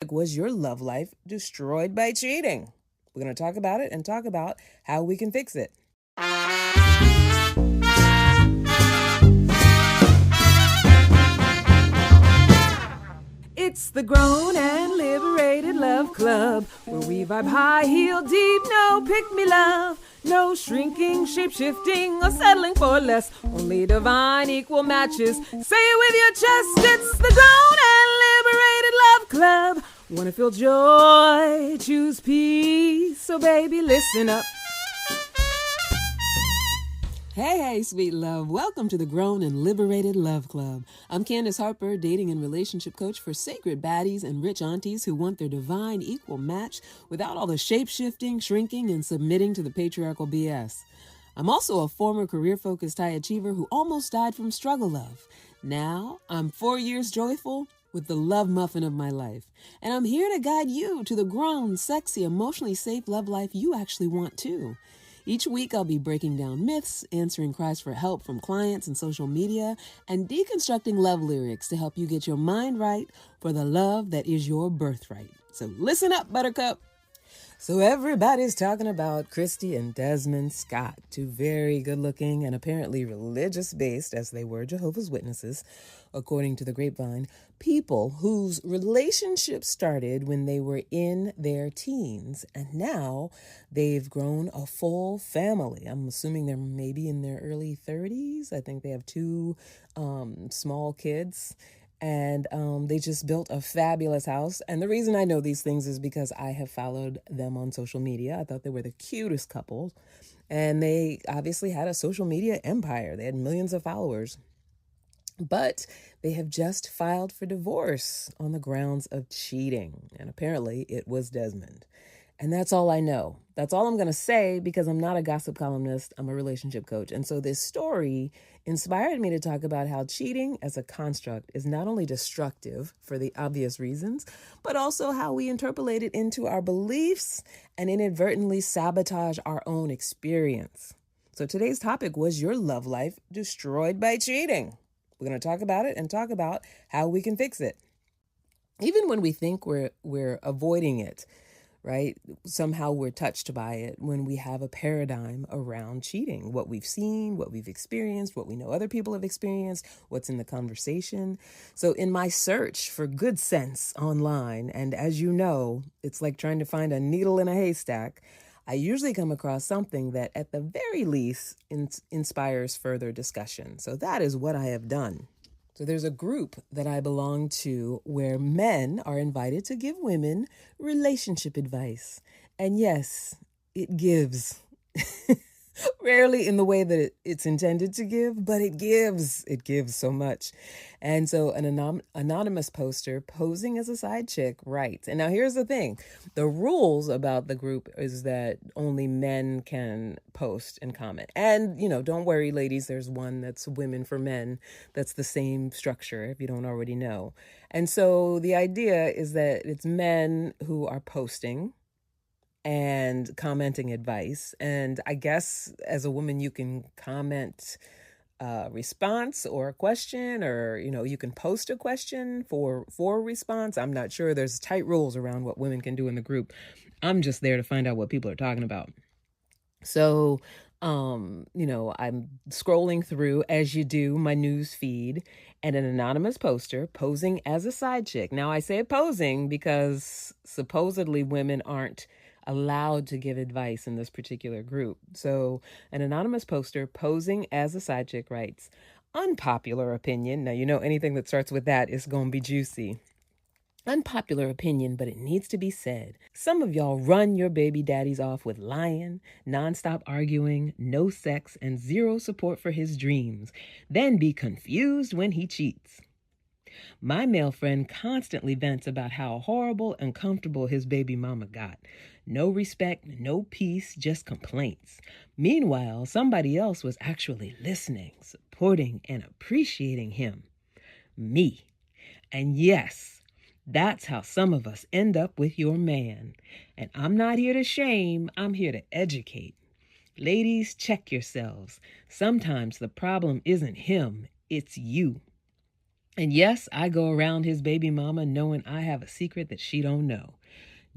Was your love life destroyed by cheating? We're going to talk about it and talk about how we can fix it. It's the Grown and Liberated Love Club, where we vibe high, heel deep, no pick-me love. No shrinking, shape-shifting, or settling for less. Only divine equal matches. Say it with your chest. It's the Grown and Liberated Love Club. Wanna feel joy, choose peace. So baby, listen up. Hey, sweet love. Welcome to the Grown and Liberated Love Club. I'm Candace Harper, dating and relationship coach for sacred baddies and rich aunties who want their divine equal match without all the shape-shifting, shrinking, and submitting to the patriarchal BS. I'm also a former career-focused high achiever who almost died from struggle love. Now, I'm 4 years joyful with the love muffin of my life. And I'm here to guide you to the grown, sexy, emotionally safe love life you actually want too. Each week, I'll be breaking down myths, answering cries for help from clients and social media, and deconstructing love lyrics to help you get your mind right for the love that is your birthright. So listen up, Buttercup. So everybody's talking about Christy and Desmond Scott, two very good-looking and apparently religious-based, as they were Jehovah's Witnesses, according to the grapevine, people whose relationship started when they were in their teens, and now they've grown a full family. I'm assuming they're maybe in their early 30s. I think they have two small kids. And they just built a fabulous house. And the reason I know these things is because I have followed them on social media. I thought they were the cutest couple. And they obviously had a social media empire. They had millions of followers. But they have just filed for divorce on the grounds of cheating. And apparently it was Desmond. And that's all I know. That's all I'm going to say because I'm not a gossip columnist. I'm a relationship coach. And so this story inspired me to talk about how cheating as a construct is not only destructive for the obvious reasons, but also how we interpolate it into our beliefs and inadvertently sabotage our own experience. So today's topic was your love life destroyed by cheating. We're going to talk about it and talk about how we can fix it. Even when we think we're avoiding it, right? Somehow we're touched by it when we have a paradigm around cheating, what we've seen, what we've experienced, what we know other people have experienced, what's in the conversation. So in my search for good sense online, and as you know, it's like trying to find a needle in a haystack, I usually come across something that at the very least inspires further discussion. So that is what I have done. So there's a group that I belong to where men are invited to give women relationship advice. And yes, it gives. Rarely in the way that it's intended to give, but it gives. It gives so much. And so an anonymous poster posing as a side chick writes, and now here's the thing. The rules about the group is that only men can post and comment. And, don't worry, ladies, there's one that's women for men. That's the same structure, if you don't already know. And so the idea is that it's men who are posting and commenting advice. And I guess as a woman, you can comment a response or a question, or, you can post a question for a response. I'm not sure. There's tight rules around what women can do in the group. I'm just there to find out what people are talking about. So, I'm scrolling through, as you do, my news feed, and an anonymous poster posing as a side chick. Now, I say posing because supposedly women aren't allowed to give advice in this particular group. So an anonymous poster posing as a side chick writes, unpopular opinion. Now, anything that starts with that is going to be juicy. Unpopular opinion, but it needs to be said. Some of y'all run your baby daddies off with lying, nonstop arguing, no sex, and zero support for his dreams. Then be confused when he cheats. My male friend constantly vents about how horrible and comfortable his baby mama got. No respect, no peace, just complaints. Meanwhile, somebody else was actually listening, supporting, and appreciating him. Me. And yes, that's how some of us end up with your man. And I'm not here to shame, I'm here to educate. Ladies, check yourselves. Sometimes the problem isn't him, it's you. And yes, I go around his baby mama knowing I have a secret that she don't know.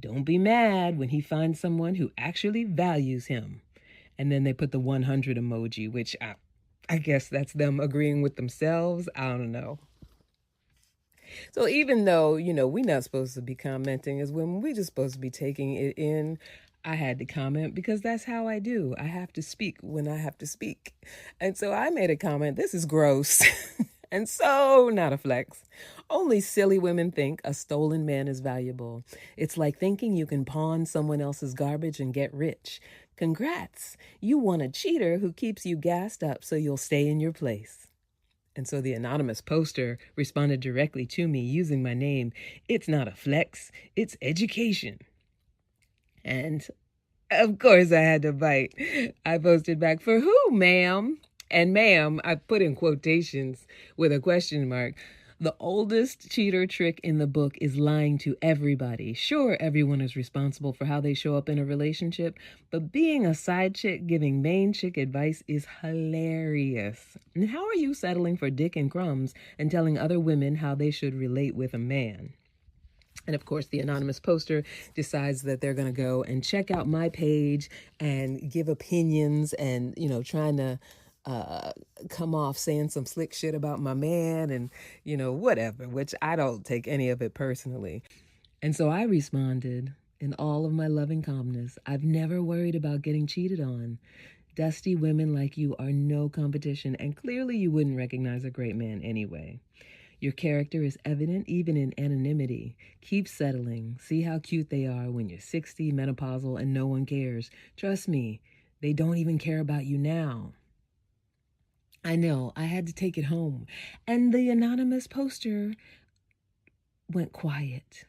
Don't be mad when he finds someone who actually values him. And then they put the 100 emoji, which I guess that's them agreeing with themselves. I don't know. So even though, we're not supposed to be commenting as women, we're just supposed to be taking it in. I had to comment because that's how I do. I have to speak when I have to speak. And so I made a comment. This is gross. And so not a flex. Only silly women think a stolen man is valuable. It's like thinking you can pawn someone else's garbage and get rich. Congrats. You want a cheater who keeps you gassed up so you'll stay in your place. And so the anonymous poster responded directly to me using my name. It's not a flex, it's education. And of course I had to bite. I posted back, for who, ma'am? And ma'am, I put in quotations with a question mark. The oldest cheater trick in the book is lying to everybody. Sure, everyone is responsible for how they show up in a relationship, but being a side chick giving main chick advice is hilarious. And how are you settling for dick and crumbs and telling other women how they should relate with a man? And of course, the anonymous poster decides that they're going to go and check out my page and give opinions and, trying to come off saying some slick shit about my man and, whatever, which I don't take any of it personally. And so I responded in all of my loving calmness, I've never worried about getting cheated on. Dusty women like you are no competition, and clearly you wouldn't recognize a great man anyway. Your character is evident even in anonymity. Keep settling. See how cute they are when you're 60, menopausal, and no one cares. Trust me, they don't even care about you now. I know, I had to take it home. And the anonymous poster went quiet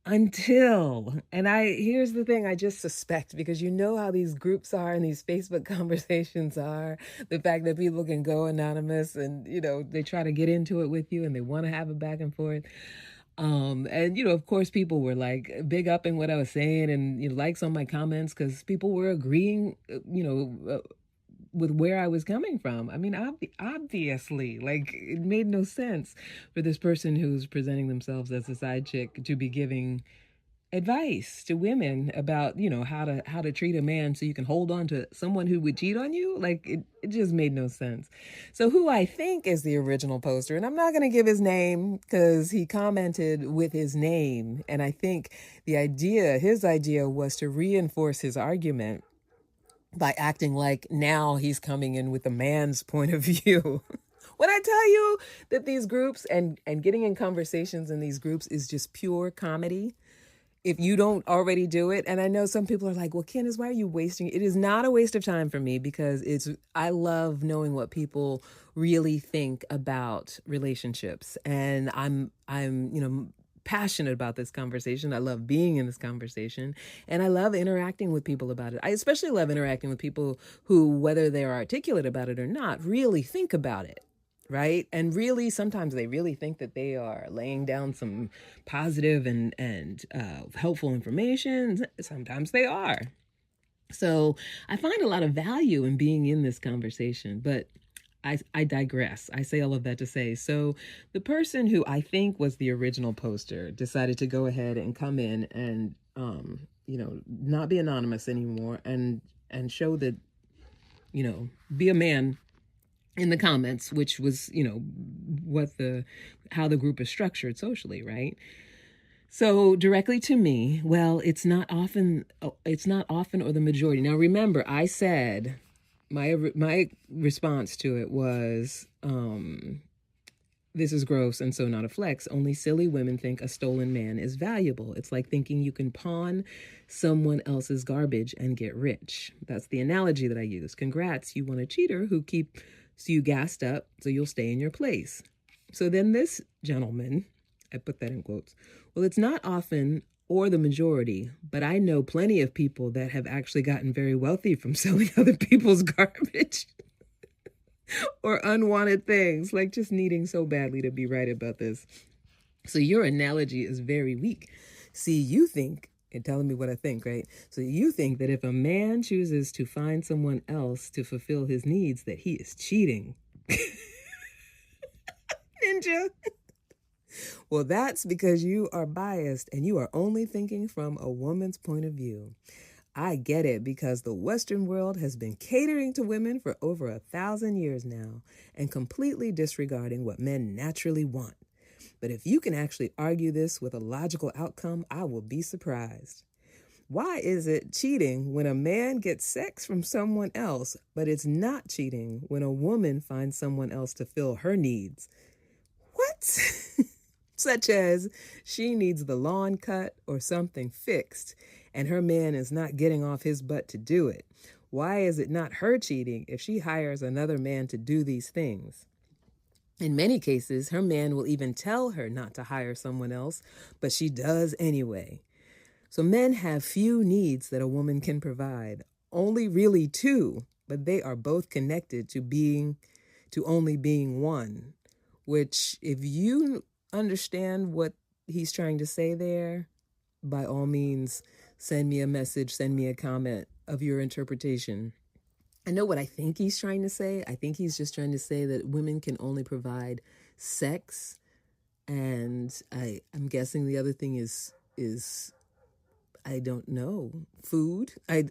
until, and here's the thing, I just suspect, because you know how these groups are and these Facebook conversations are, the fact that people can go anonymous and, they try to get into it with you and they want to have a back and forth. And, of course, people were like big upping what I was saying and likes on my comments because people were agreeing, with where I was coming from. I mean, obviously, it made no sense for this person who's presenting themselves as a side chick to be giving advice to women about, how to treat a man so you can hold on to someone who would cheat on you. It just made no sense. So who I think is the original poster, and I'm not going to give his name because he commented with his name. And I think his idea was to reinforce his argument by acting like now he's coming in with a man's point of view. When I tell you that these groups and getting in conversations in these groups is just pure comedy, if you don't already do it, and I know some people are like, well, Candace, why are you wasting it? It is not a waste of time for me because I love knowing what people really think about relationships. And I'm passionate about this conversation. I love being in this conversation and I love interacting with people about it. I especially love interacting with people who, whether they're articulate about it or not, really think about it, right? And really, sometimes they really think that they are laying down some positive and helpful information. Sometimes they are. So I find a lot of value in being in this conversation, but I digress. I say all of that to say, so the person who I think was the original poster decided to go ahead and come in and, not be anonymous anymore and show that, be a man in the comments, which was, how the group is structured socially, right? So directly to me, well, it's not often or the majority. Now, remember, I said, my response to it was, this is gross and so not a flex. Only silly women think a stolen man is valuable. It's like thinking you can pawn someone else's garbage and get rich. That's the analogy that I use. Congrats, you want a cheater who keeps you gassed up so you'll stay in your place. So then this gentleman, I put that in quotes, well, it's not often or the majority, but I know plenty of people that have actually gotten very wealthy from selling other people's garbage or unwanted things, like just needing so badly to be right about this. So your analogy is very weak. See, you think, and telling me what I think, right? So you think that if a man chooses to find someone else to fulfill his needs, that he is cheating. Ninja. Well, that's because you are biased and you are only thinking from a woman's point of view. I get it because the Western world has been catering to women for over 1,000 years now and completely disregarding what men naturally want. But if you can actually argue this with a logical outcome, I will be surprised. Why is it cheating when a man gets sex from someone else, but it's not cheating when a woman finds someone else to fill her needs? What? Such as she needs the lawn cut or something fixed, and her man is not getting off his butt to do it. Why is it not her cheating if she hires another man to do these things? In many cases, her man will even tell her not to hire someone else, but she does anyway. So men have few needs that a woman can provide, only really two, but they are both connected to only being one, which if you understand what he's trying to say there, by all means, send me a message, send me a comment of your interpretation. I know what I think he's trying to say. I think he's just trying to say that women can only provide sex, and I'm guessing the other thing is I don't know, food. In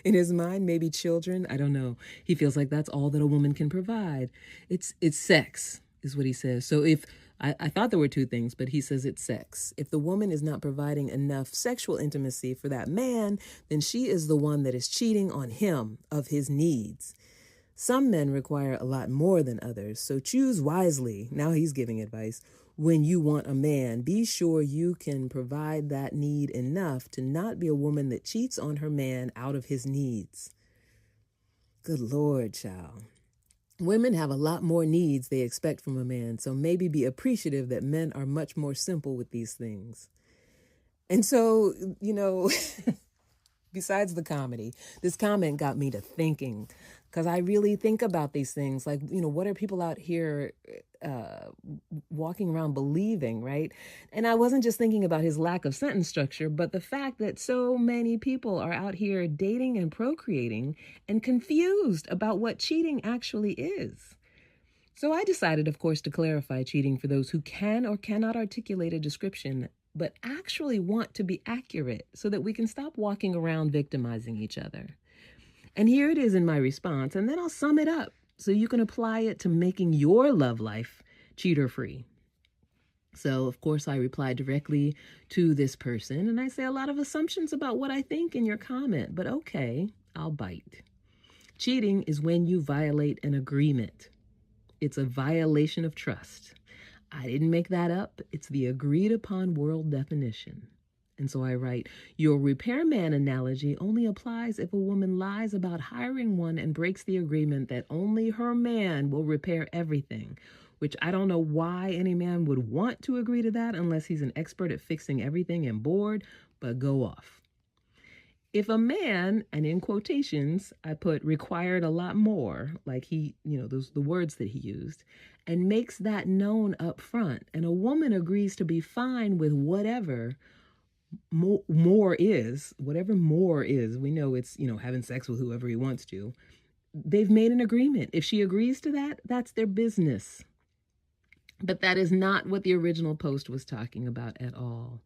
his mind, maybe children. I don't know. He feels like that's all that a woman can provide. It's sex, is what he says. So if I thought there were two things, but he says it's sex. If the woman is not providing enough sexual intimacy for that man, then she is the one that is cheating on him of his needs. Some men require a lot more than others, so choose wisely. Now he's giving advice. When you want a man, be sure you can provide that need enough to not be a woman that cheats on her man out of his needs. Good Lord, child. Women have a lot more needs they expect from a man, so maybe be appreciative that men are much more simple with these things. And so, besides the comedy, this comment got me to thinking, because I really think about these things. Like, what are people out here walking around believing, right? And I wasn't just thinking about his lack of sentence structure, but the fact that so many people are out here dating and procreating and confused about what cheating actually is. So I decided, of course, to clarify cheating for those who can or cannot articulate a description, but actually want to be accurate so that we can stop walking around victimizing each other. And here it is in my response, and then I'll sum it up so you can apply it to making your love life cheater-free. So, of course, I replied directly to this person, and I say a lot of assumptions about what I think in your comment, but okay, I'll bite. Cheating is when you violate an agreement. It's a violation of trust. I didn't make that up. It's the agreed upon world definition. And so I write, your repairman analogy only applies if a woman lies about hiring one and breaks the agreement that only her man will repair everything, which I don't know why any man would want to agree to that unless he's an expert at fixing everything and bored, but go off. If a man, and in quotations, I put required a lot more, like the words that he used, and makes that known up front, and a woman agrees to be fine with whatever more is, whatever more is, we know it's, having sex with whoever he wants to. They've made an agreement. If she agrees to that, that's their business. But that is not what the original post was talking about at all.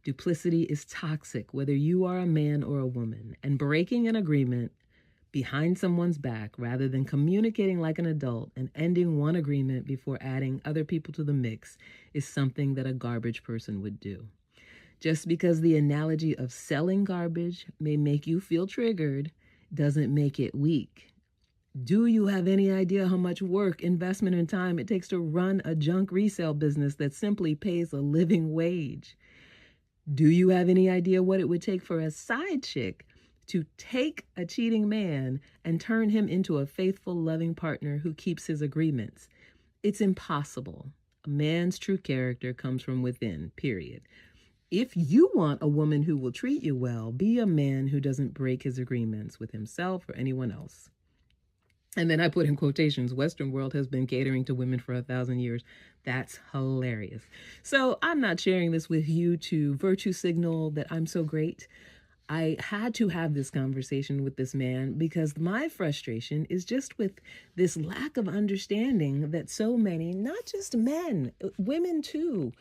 Duplicity is toxic, whether you are a man or a woman, and breaking an agreement behind someone's back rather than communicating like an adult and ending one agreement before adding other people to the mix is something that a garbage person would do. Just because the analogy of selling garbage may make you feel triggered doesn't make it weak. Do you have any idea how much work, investment, and time it takes to run a junk resale business that simply pays a living wage? Do you have any idea what it would take for a side chick to take a cheating man and turn him into a faithful, loving partner who keeps his agreements? It's impossible. A man's true character comes from within, period. If you want a woman who will treat you well, be a man who doesn't break his agreements with himself or anyone else. And then I put in quotations, Western world has been catering to women for 1,000 years. That's hilarious. So I'm not sharing this with you to virtue signal that I'm so great. I had to have this conversation with this man because my frustration is just with this lack of understanding that so many, not just men, women too,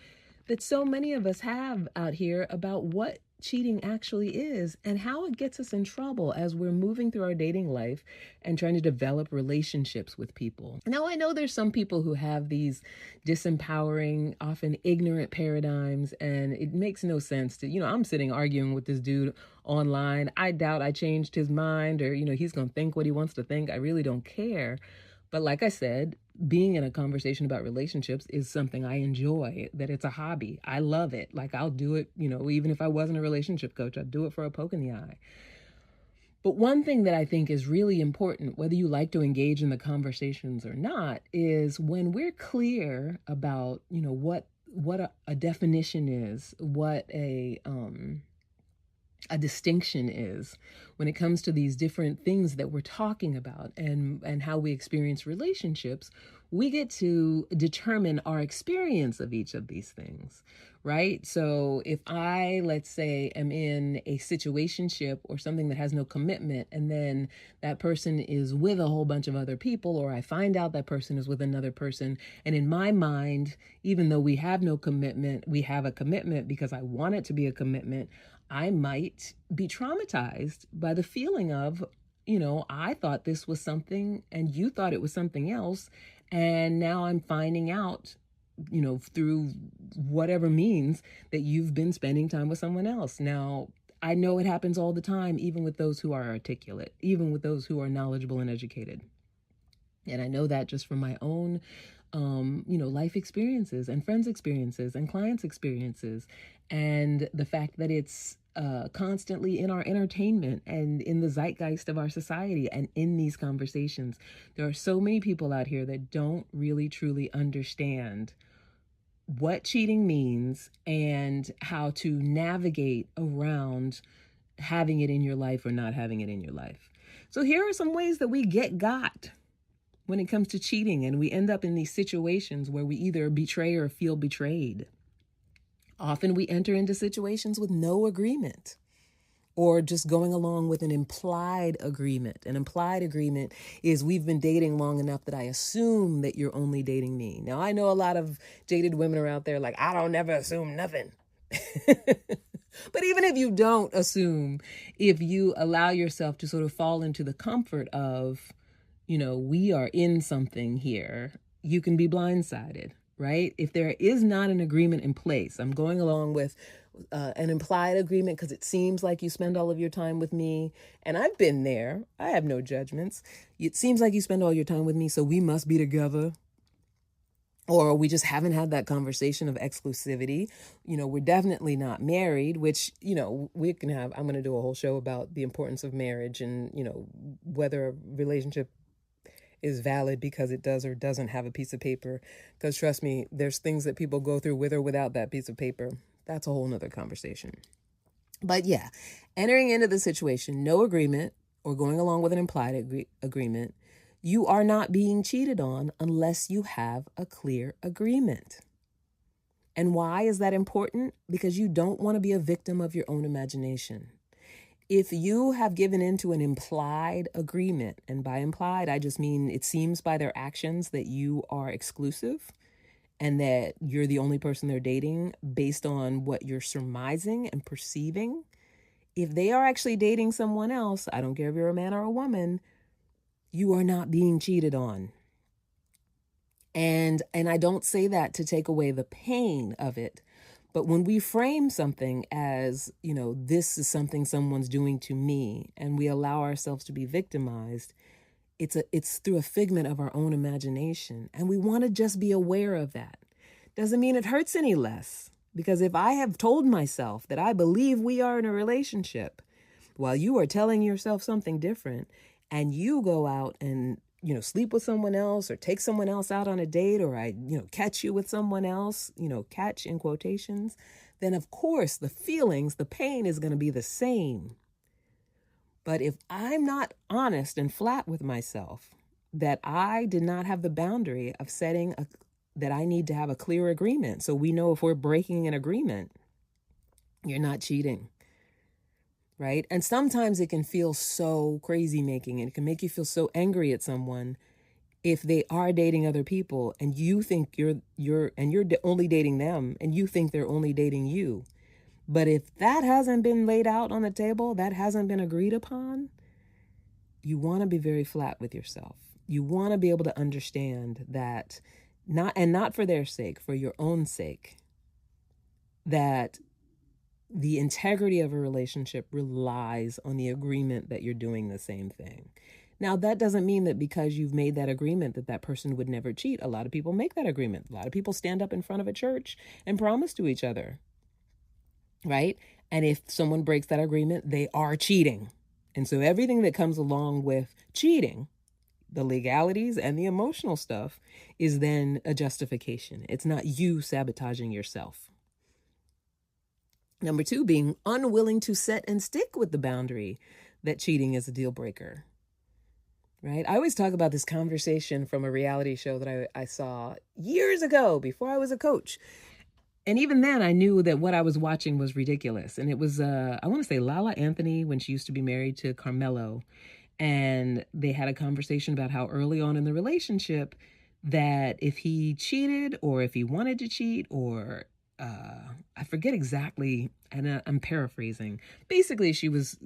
that so many of us have out here about what cheating actually is and how it gets us in trouble as we're moving through our dating life and trying to develop relationships with people. Now, I know there's some people who have these disempowering, often ignorant paradigms, and it makes no sense to, I'm sitting arguing with this dude online. I doubt I changed his mind or, he's going to think what he wants to think. I really don't care. But like I said, being in a conversation about relationships is something I enjoy, that it's a hobby. I love it. Like I'll do it, even if I wasn't a relationship coach, I'd do it for a poke in the eye. But one thing that I think is really important, whether you like to engage in the conversations or not, is when we're clear about, what a definition is, what a distinction is when it comes to these different things that we're talking about and how we experience relationships, we get to determine our experience of each of these things, right? So if I, let's say, am in a situationship or something that has no commitment, and then that person is with a whole bunch of other people, or I find out that person is with another person, and in my mind, even though we have no commitment, we have a commitment because I want it to be a commitment, I might be traumatized by the feeling of, I thought this was something and you thought it was something else. And now I'm finding out, through whatever means that you've been spending time with someone else. Now, I know it happens all the time, even with those who are articulate, even with those who are knowledgeable and educated. And I know that just from my own, life experiences and friends' experiences and clients' experiences. And the fact that it's constantly in our entertainment and in the zeitgeist of our society and in these conversations. There are so many people out here that don't really truly understand what cheating means and how to navigate around having it in your life or not having it in your life. So here are some ways that we get got when it comes to cheating, and we end up in these situations where we either betray or feel betrayed. Often we enter into situations with no agreement or just going along with an implied agreement. An implied agreement is we've been dating long enough that I assume that you're only dating me. Now, I know a lot of jaded women are out there like, I don't never assume nothing. But even if you don't assume, if you allow yourself to sort of fall into the comfort of, we are in something here, you can be blindsided, right? If there is not an agreement in place, I'm going along with an implied agreement because it seems like you spend all of your time with me. And I've been there. I have no judgments. It seems like you spend all your time with me, so we must be together. Or we just haven't had that conversation of exclusivity. We're definitely not married, which, we can have. I'm going to do a whole show about the importance of marriage and, whether a relationship is valid because it does or doesn't have a piece of paper. Because trust me, there's things that people go through with or without that piece of paper. That's a whole nother conversation. But yeah, entering into the situation, no agreement or going along with an implied agreement, you are not being cheated on unless you have a clear agreement. And why is that important? Because you don't want to be a victim of your own imagination. If you have given into an implied agreement, and by implied, I just mean it seems by their actions that you are exclusive and that you're the only person they're dating based on what you're surmising and perceiving. If they are actually dating someone else, I don't care if you're a man or a woman, you are not being cheated on. And I don't say that to take away the pain of it. But when we frame something as, this is something someone's doing to me, and we allow ourselves to be victimized, it's through a figment of our own imagination. And we want to just be aware of that. Doesn't mean it hurts any less. Because if I have told myself that I believe we are in a relationship, while you are telling yourself something different, and you go out and, sleep with someone else or take someone else out on a date, or I, catch you with someone else, catch in quotations, then of course the feelings, the pain is going to be the same. But if I'm not honest and flat with myself, that I did not have the boundary of setting that I need to have a clear agreement. So we know if we're breaking an agreement, you're not cheating. right? And sometimes it can feel so crazy making, and it can make you feel so angry at someone if they are dating other people and you think you're only dating them and you think they're only dating you. But if that hasn't been laid out on the table, that hasn't been agreed upon, you want to be very flat with yourself. You want to be able to understand that not for their sake, for your own sake, that the integrity of a relationship relies on the agreement that you're doing the same thing. Now, that doesn't mean that because you've made that agreement that person would never cheat. A lot of people make that agreement. A lot of people stand up in front of a church and promise to each other, right? And if someone breaks that agreement, they are cheating. And so everything that comes along with cheating, the legalities and the emotional stuff, is then a justification. It's not you sabotaging yourself. Number 2, being unwilling to set and stick with the boundary that cheating is a deal breaker, right? I always talk about this conversation from a reality show that I saw years ago before I was a coach. And even then I knew that what I was watching was ridiculous. And it was, I want to say Lala Anthony, when she used to be married to Carmelo. And they had a conversation about how early on in the relationship that if he cheated or if he wanted to cheat or I forget exactly, and I'm paraphrasing. Basically, she was,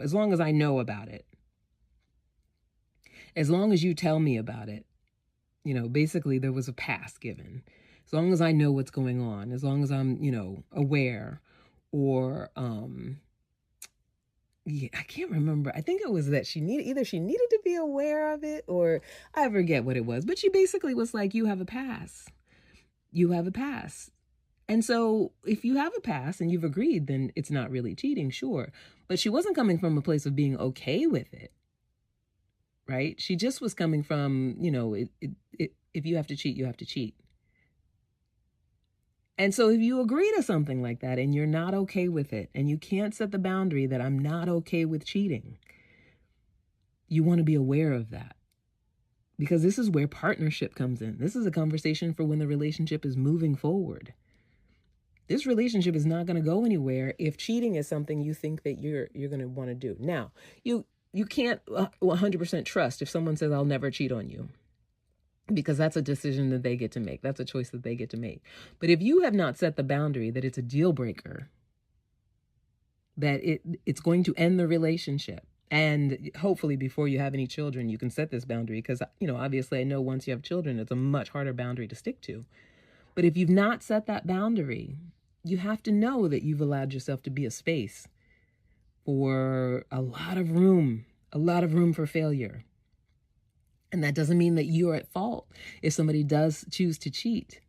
as long as I know about it, as long as you tell me about it, basically there was a pass given. As long as I know what's going on, as long as I'm, aware, or, yeah, I can't remember. I think it was that she needed to be aware of it, or I forget what it was, but she basically was like, you have a pass. You have a pass. And so if you have a pass and you've agreed, then it's not really cheating, sure. But she wasn't coming from a place of being okay with it, right? She just was coming from, if you have to cheat, you have to cheat. And so if you agree to something like that and you're not okay with it, and you can't set the boundary that I'm not okay with cheating, you want to be aware of that. Because this is where partnership comes in. This is a conversation for when the relationship is moving forward. This relationship is not going to go anywhere if cheating is something you think that you're going to want to do. Now, you can't 100% trust if someone says, I'll never cheat on you, because that's a decision that they get to make. That's a choice that they get to make. But if you have not set the boundary that it's a deal breaker, that it's going to end the relationship, and hopefully before you have any children, you can set this boundary, because, obviously I know once you have children, it's a much harder boundary to stick to. But if you've not set that boundary, you have to know that you've allowed yourself to be a space for a lot of room for failure. And that doesn't mean that you're at fault if somebody does choose to cheat.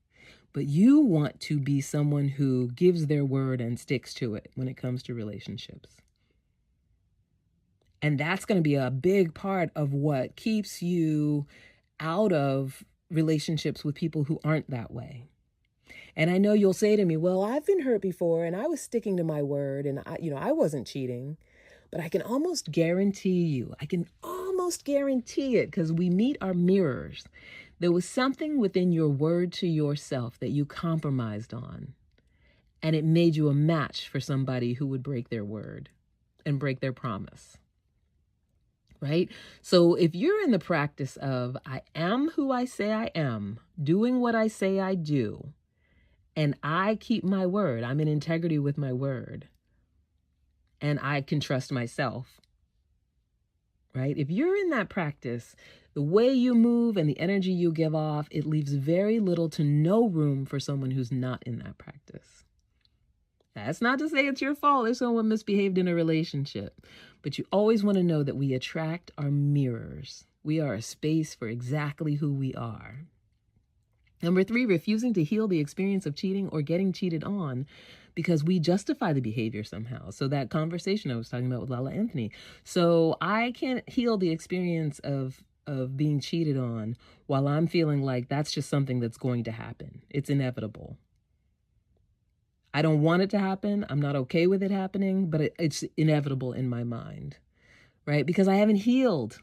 But you want to be someone who gives their word and sticks to it when it comes to relationships. And that's going to be a big part of what keeps you out of relationships with people who aren't that way. And I know you'll say to me, well, I've been hurt before and I was sticking to my word and I wasn't cheating. But I can almost guarantee it, because we meet our mirrors. There was something within your word to yourself that you compromised on, and it made you a match for somebody who would break their word and break their promise. Right? So if you're in the practice of, I am who I say I am, doing what I say I do, and I keep my word, I'm in integrity with my word, and I can trust myself, right? If you're in that practice, the way you move and the energy you give off, it leaves very little to no room for someone who's not in that practice. That's not to say it's your fault if someone misbehaved in a relationship, but you always want to know that we attract our mirrors. We are a space for exactly who we are. Number 3, refusing to heal the experience of cheating or getting cheated on because we justify the behavior somehow. So that conversation I was talking about with Lala Anthony. So I can't heal the experience of being cheated on while I'm feeling like that's just something that's going to happen. It's inevitable. I don't want it to happen. I'm not okay with it happening, but it's inevitable in my mind, right? Because I haven't healed.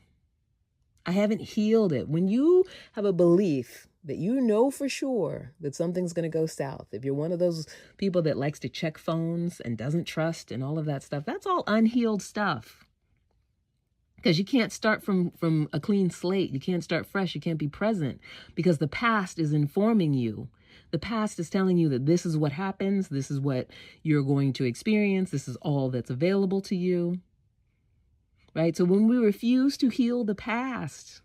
I haven't healed it. When you have a belief that you know for sure that something's going to go south, if you're one of those people that likes to check phones and doesn't trust and all of that stuff, that's all unhealed stuff. Because you can't start from a clean slate. You can't start fresh. You can't be present because the past is informing you. The past is telling you that this is what happens. This is what you're going to experience. This is all that's available to you. Right? So when we refuse to heal the past,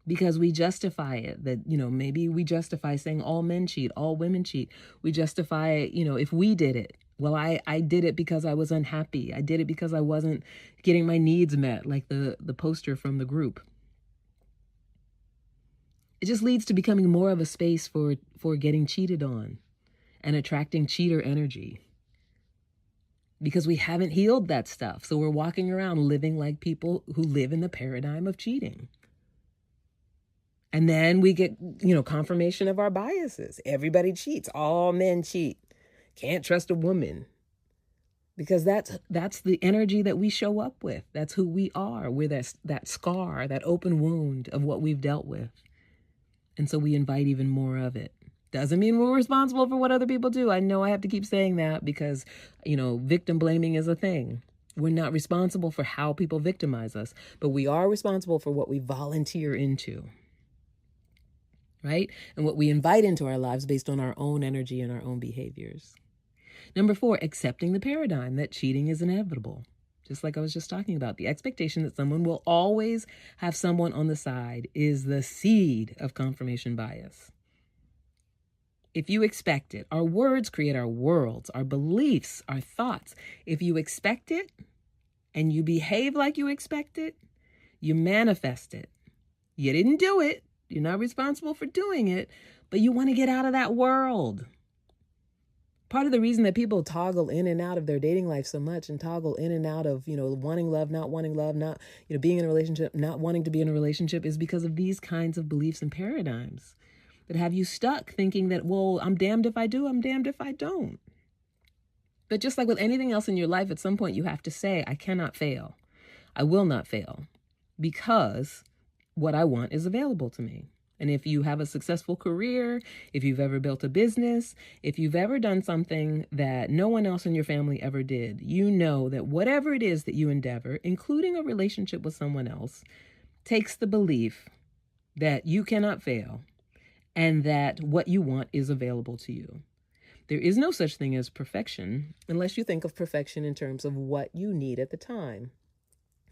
because we justify it, that, maybe we justify saying all men cheat, all women cheat. We justify it, if we did it. Well, I did it because I was unhappy. I did it because I wasn't getting my needs met, like the poster from the group. It just leads to becoming more of a space for getting cheated on and attracting cheater energy. Because we haven't healed that stuff. So we're walking around living like people who live in the paradigm of cheating. And then we get, confirmation of our biases. Everybody cheats. All men cheat. Can't trust a woman. Because that's the energy that we show up with. That's who we are. We're that scar, that open wound of what we've dealt with. And so we invite even more of it. Doesn't mean we're responsible for what other people do. I know I have to keep saying that because, victim blaming is a thing. We're not responsible for how people victimize us, but we are responsible for what we volunteer into. Right? And what we invite into our lives based on our own energy and our own behaviors. Number 4, accepting the paradigm that cheating is inevitable. Just like I was just talking about, the expectation that someone will always have someone on the side is the seed of confirmation bias. If you expect it, our words create our worlds, our beliefs, our thoughts. If you expect it and you behave like you expect it, you manifest it. You didn't do it. You're not responsible for doing it, but you want to get out of that world. Part of the reason that people toggle in and out of their dating life so much and toggle in and out of, wanting love, not, being in a relationship, not wanting to be in a relationship is because of these kinds of beliefs and paradigms that have you stuck thinking that, well, I'm damned if I do, I'm damned if I don't. But just like with anything else in your life, at some point you have to say, I cannot fail. I will not fail because what I want is available to me. And if you have a successful career, if you've ever built a business, if you've ever done something that no one else in your family ever did, you know that whatever it is that you endeavor, including a relationship with someone else, takes the belief that you cannot fail and that what you want is available to you. There is no such thing as perfection unless you think of perfection in terms of what you need at the time.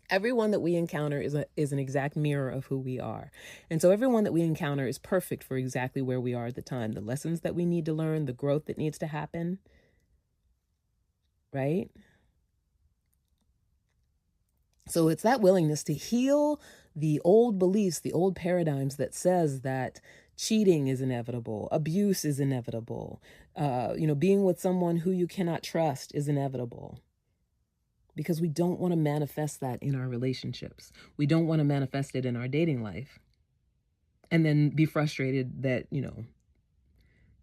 Everyone that we encounter is an exact mirror of who we are. And so everyone that we encounter is perfect for exactly where we are at the time. The lessons that we need to learn, the growth that needs to happen, right? So it's that willingness to heal the old beliefs, the old paradigms that says that cheating is inevitable, abuse is inevitable, being with someone who you cannot trust is inevitable. Because we don't want to manifest that in our relationships. We don't want to manifest it in our dating life. And then be frustrated that,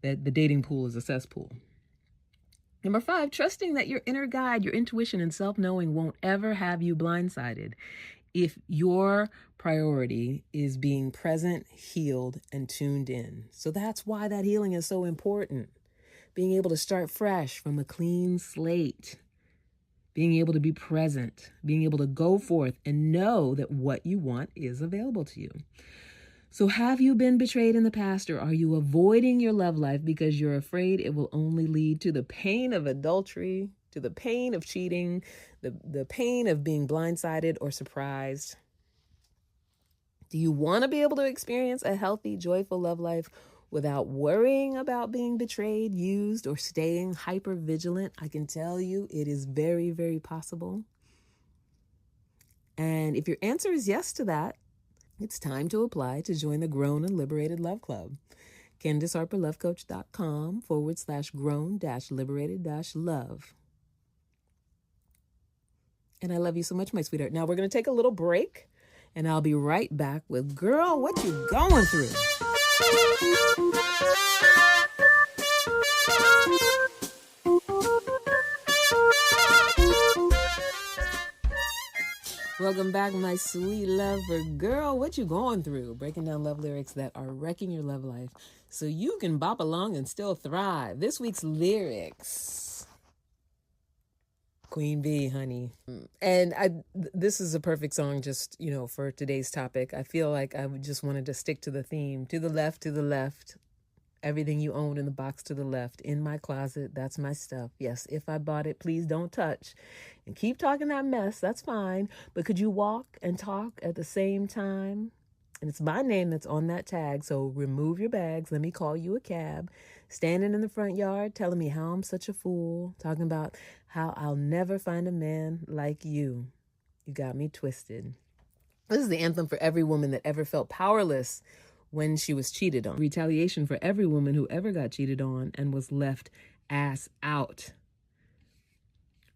that the dating pool is a cesspool. Number 5, trusting that your inner guide, your intuition and self-knowing won't ever have you blindsided if your priority is being present, healed, and tuned in. So that's why that healing is so important. Being able to start fresh from a clean slate. Being able to be present, being able to go forth and know that what you want is available to you. So have you been betrayed in the past, or are you avoiding your love life because you're afraid it will only lead to the pain of adultery, to the pain of cheating, the pain of being blindsided or surprised? Do you want to be able to experience a healthy, joyful love life without worrying about being betrayed, used, or staying hyper vigilant? I can tell you it is very, very possible. And if your answer is yes to that, it's time to apply to join the Grown and Liberated Love Club. CandiceHarperLoveCoach.com/grown-liberated-love. And I love you so much, my sweetheart. Now we're going to take a little break, and I'll be right back with Girl, What You Going Through? Welcome back, my sweet lover girl. What you going through? Breaking down love lyrics that are wrecking your love life so you can bop along and still thrive. This week's lyrics. Queen Bey, honey. And this is a perfect song just, for today's topic. I feel like I just wanted to stick to the theme. To the left, to the left. Everything you own in the box to the left. In my closet, that's my stuff. Yes, if I bought it, please don't touch. And keep talking that mess, that's fine. But could you walk and talk at the same time? And it's my name that's on that tag, so remove your bags. Let me call you a cab. Standing in the front yard, telling me how I'm such a fool. Talking about how I'll never find a man like you. You got me twisted. This is the anthem for every woman that ever felt powerless when she was cheated on. Retaliation for every woman who ever got cheated on and was left ass out.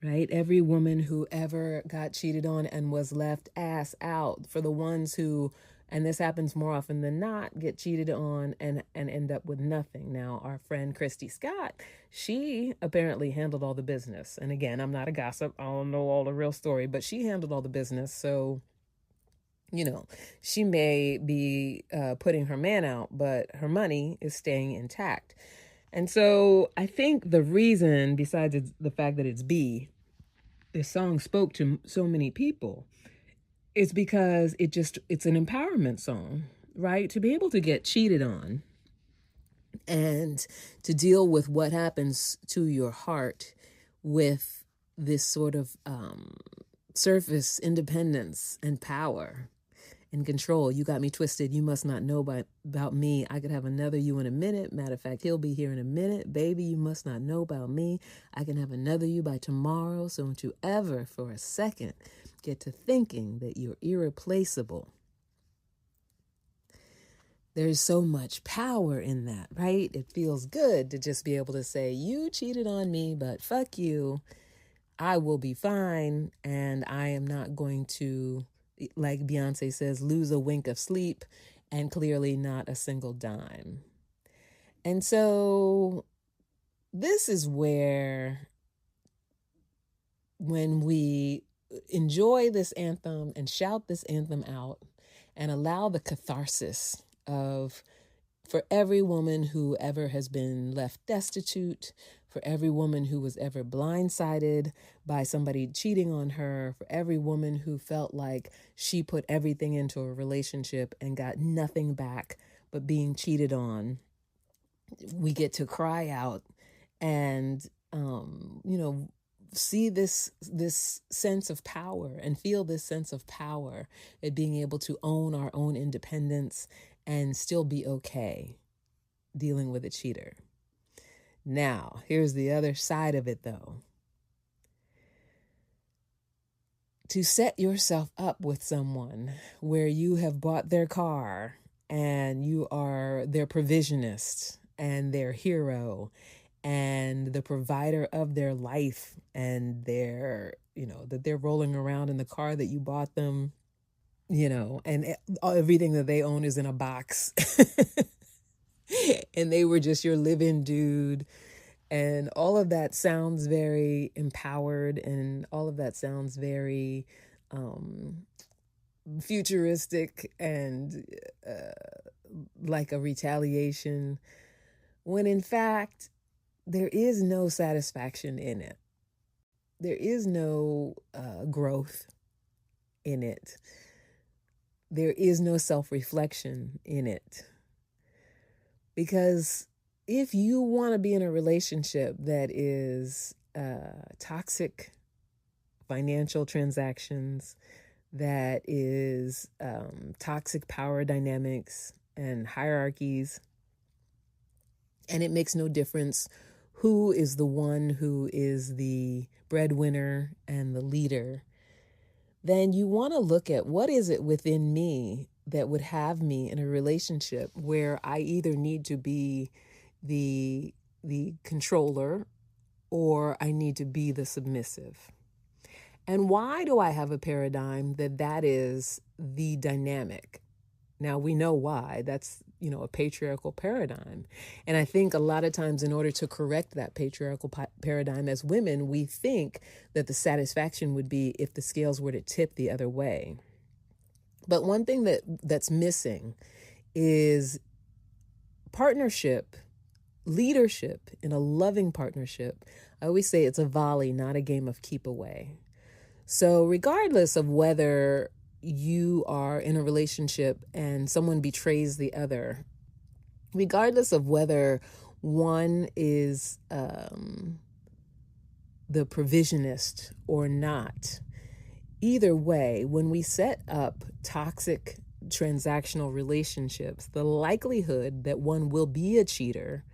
Right? Every woman who ever got cheated on and was left ass out. For the ones who, and this happens more often than not, get cheated on and end up with nothing. Now, our friend Christy Scott, she apparently handled all the business. And again, I'm not a gossip. I don't know all the real story, but she handled all the business. So she may be putting her man out, but her money is staying intact. And so I think the reason, besides the fact that it's B, this song spoke to so many people, is because it's an empowerment song, right? To be able to get cheated on and to deal with what happens to your heart with this sort of surface independence and power and control. You got me twisted. You must not know about me. I could have another you in a minute. Matter of fact, he'll be here in a minute. Baby, you must not know about me. I can have another you by tomorrow. So don't you ever for a second get to thinking that you're irreplaceable. There's so much power in that, right? It feels good to just be able to say, you cheated on me, but fuck you. I will be fine. And I am not going to, like Beyonce says, lose a wink of sleep, and clearly not a single dime. And so this is where, when we enjoy this anthem and shout this anthem out and allow the catharsis of, for every woman who ever has been left destitute, for every woman who was ever blindsided by somebody cheating on her, for every woman who felt like she put everything into a relationship and got nothing back but being cheated on, we get to cry out and, see this sense of power and feel this sense of power at being able to own our own independence and still be okay dealing with a cheater. Now, here's the other side of it, though. To set yourself up with someone where you have bought their car and you are their provisionist and their hero and the provider of their life, and that they're rolling around in the car that you bought them, and everything that they own is in a box. And they were just your live-in dude. And all of that sounds very empowered, and all of that sounds very futuristic and like a retaliation, when in fact, there is no satisfaction in it. There is no growth in it. There is no self-reflection in it. Because if you want to be in a relationship that is toxic financial transactions, that is toxic power dynamics and hierarchies, and it makes no difference who is the one who is the breadwinner and the leader, then you want to look at what is it within me that would have me in a relationship where I either need to be the controller or I need to be the submissive. And why do I have a paradigm that is the dynamic? Now we know why. That's a patriarchal paradigm. And I think a lot of times in order to correct that patriarchal paradigm as women, we think that the satisfaction would be if the scales were to tip the other way. But one thing that's missing is partnership, leadership in a loving partnership. I always say it's a volley, not a game of keep away. So regardless of whether you are in a relationship and someone betrays the other, regardless of whether one is the provisionist or not, either way, when we set up toxic transactional relationships, the likelihood that one will be a cheater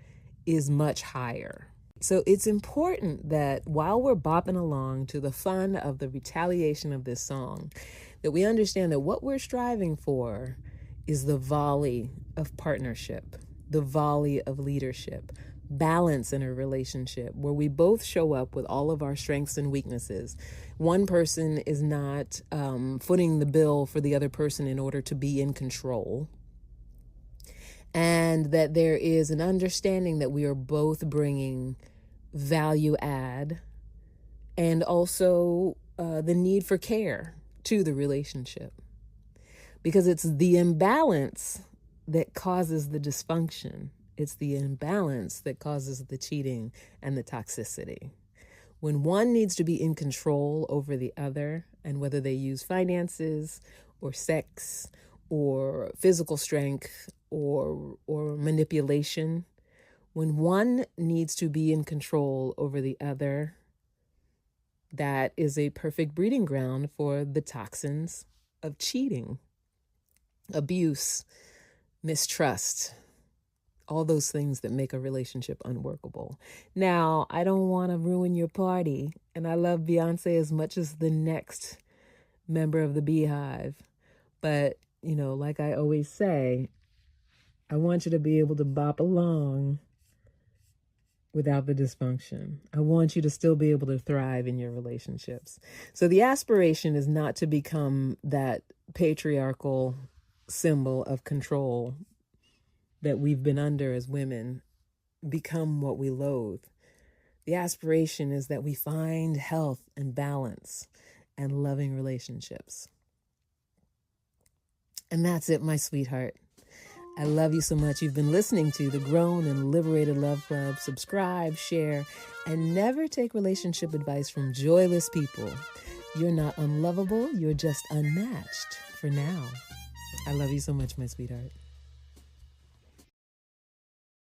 is much higher. So it's important that while we're bopping along to the fun of the retaliation of this song, that we understand that what we're striving for is the volley of partnership, the volley of leadership, balance in a relationship where we both show up with all of our strengths and weaknesses. One person is not footing the bill for the other person in order to be in control. And that there is an understanding that we are both bringing value add and also the need for care to the relationship. Because it's the imbalance that causes the dysfunction. It's the imbalance that causes the cheating and the toxicity. When one needs to be in control over the other, and whether they use finances or sex or physical strength or manipulation, when one needs to be in control over the other, that is a perfect breeding ground for the toxins of cheating, abuse, mistrust, all those things that make a relationship unworkable. Now, I don't want to ruin your party, and I love Beyonce as much as the next member of the Beehive. But, like I always say, I want you to be able to bop along without the dysfunction. I want you to still be able to thrive in your relationships. So the aspiration is not to become that patriarchal symbol of control that we've been under as women, become what we loathe. The aspiration is that we find health and balance and loving relationships. And that's it, my sweetheart. I love you so much. You've been listening to the Grown and Liberated Love Club. Subscribe, share, and never take relationship advice from joyless people. You're not unlovable. You're just unmatched for now. I love you so much, my sweetheart.